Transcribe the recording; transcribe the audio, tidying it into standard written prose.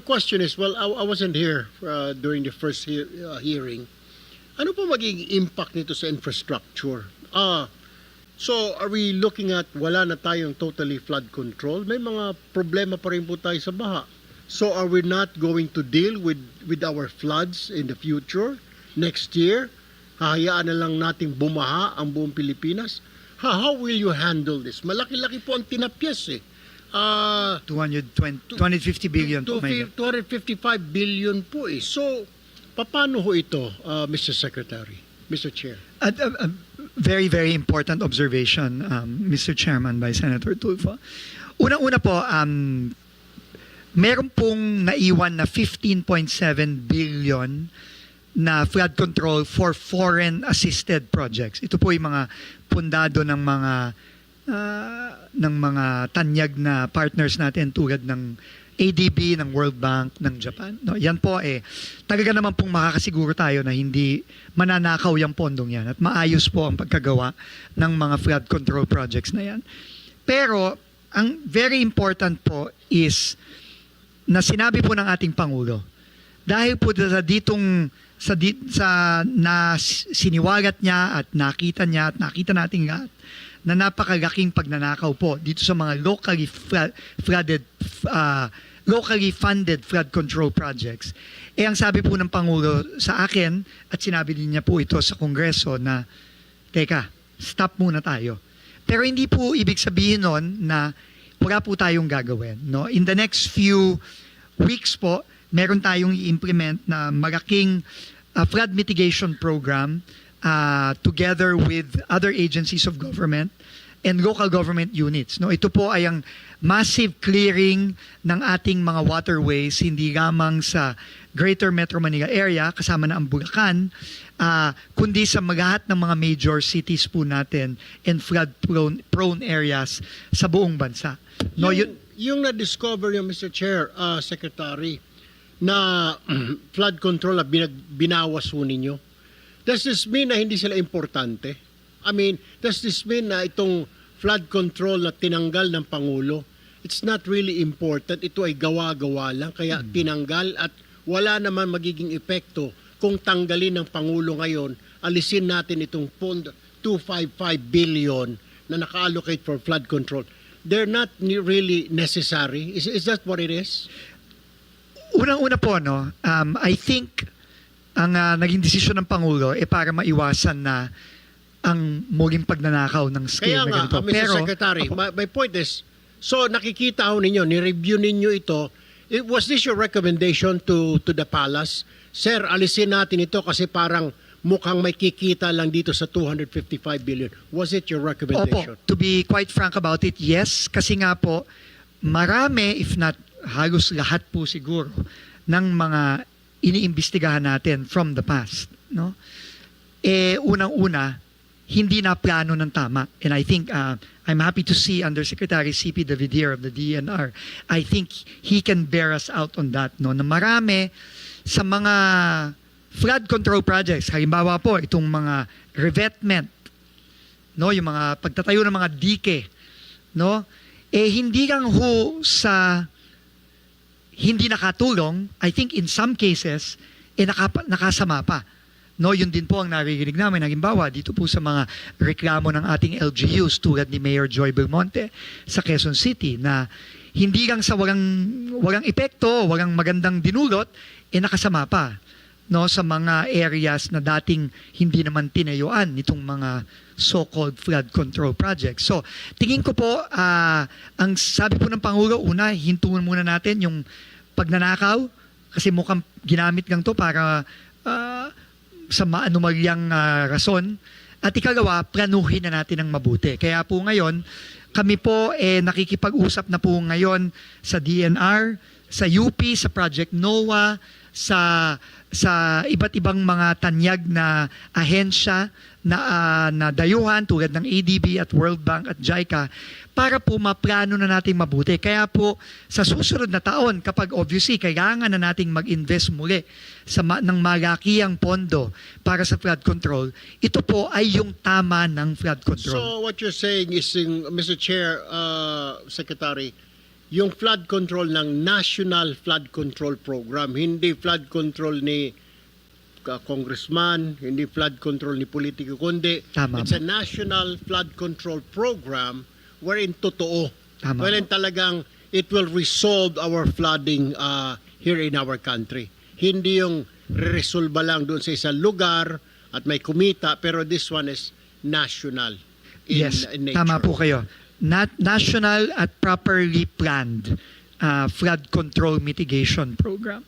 question is, well, I wasn't here during the first hearing. Ano po magiging impact nito sa infrastructure? So are we looking at wala na tayong totally flood control? May mga problema pa rin po tayo sa baha. So are we not going to deal with our floods in the future? Next year? Hahayaan na lang nating bumaha ang buong Pilipinas? How will you handle this? Malaki-laki po ang tinapyas eh. 250 billion po. 255 billion po eh. So, paano ho ito, Mr. Secretary, Mr. Chair? A very, very important observation, Mr. Chairman, by Senator Tulfo. Unang-una po, meron pong naiwan na 15.7 billion na flood control for foreign-assisted projects. Ito po yung mga pundado ng mga tanyag na partners natin tulad ng ADB, ng World Bank, ng Japan. No, yan po talaga naman pong makakasiguro tayo na hindi mananakaw yung pondong yan at maayos po ang pagkagawa ng mga flood control projects na yan. Pero, ang very important po is na sinabi po ng ating Pangulo, dahil po siniwagat niya at nakita nating lahat na napakalaking pagnanakaw po dito sa mga locally funded flood control projects. Ang sabi po ng Pangulo sa akin at sinabi din niya po ito sa Kongreso na, teka, stop muna tayo. Pero hindi po ibig sabihin nun na wala po tayong gagawin. No? In the next few weeks po, meron tayong i-implement na malaking flood mitigation program together with other agencies of government and local government units. No, ito po ay ang massive clearing ng ating mga waterways, hindi lamang sa Greater Metro Manila area, kasama na ang Bulacan, kundi sa lahat ng mga major cities po natin and flood-prone areas sa buong bansa. No, yung na-discover yung Mr. Chair, Secretary, na flood control na binawas ho ninyo, does this mean na hindi sila importante? I mean, does this mean na itong flood control na tinanggal ng Pangulo, it's not really important, ito ay gawa-gawa lang, kaya tinanggal at wala naman magiging epekto kung tanggalin ng Pangulo ngayon, alisin natin itong 255 billion na naka-allocate for flood control. They're not really necessary. Is that what it is? Unang-una po, no, I think ang naging desisyon ng Pangulo para maiwasan na ang muling pagnanakaw ng scale na ganito. Mr. Pero, Secretary, my point is, so nakikita ho ninyo, ni-review ninyo ito, was this your recommendation to the palace? Sir, alisin natin ito kasi parang mukhang may kikita lang dito sa 255 billion. Was it your recommendation? Opo, to be quite frank about it, yes. Kasi nga po, marami, if not halos lahat po siguro, ng mga iniimbestigahan natin from the past. No? Unang-una, hindi na plano ng tama. And I think, I'm happy to see Undersecretary C.P. Davidier of the DNR. I think he can bear us out on that. No? Na marami sa mga flood control projects, halimbawa po, itong mga revetment, no? Yung mga pagtatayo ng mga dike, no? Hindi lang ho sa hindi nakatulong, I think in some cases, nakasama pa. No, yun din po ang naririnig namin. Halimbawa, dito po sa mga reklamo ng ating LGUs tulad ni Mayor Joy Belmonte sa Quezon City na hindi lang sa walang epekto, walang magandang dinulot, nakasama pa, no, sa mga areas na dating hindi naman tinayuan nitong mga so-called flood control projects. So, tingin ko po, ang sabi po ng Pangulo, una, hintuan muna natin yung pagnanakaw kasi mukhang ginamit lang to para sa maanumalyang rason. At ikalawa, planuhin na natin ng mabuti. Kaya po ngayon, kami po nakikipag-usap na po ngayon sa DNR, sa UP, sa Project NOAA, sa iba't ibang mga tanyag na ahensya na dayuhan tulad ng ADB at World Bank at JICA para po maplano na natin mabuti. Kaya po sa susunod na taon, kapag obviously kailangan na nating mag-invest muli ng malakiang pondo para sa flood control, ito po ay yung tama ng flood control. So what you're saying is, Mr. Chair, Secretary, yung flood control ng National Flood Control Program, hindi flood control ni congressman, hindi flood control ni politiko, kundi Tama it's po. a National Flood Control Program wherein totoo. Tama Wherein talagang it will resolve our flooding here in our country. Hindi yung resolba lang doon sa isang lugar at may kumita, pero this one is national in, Yes, in nature. tama po kayo. National at properly planned flood control mitigation program.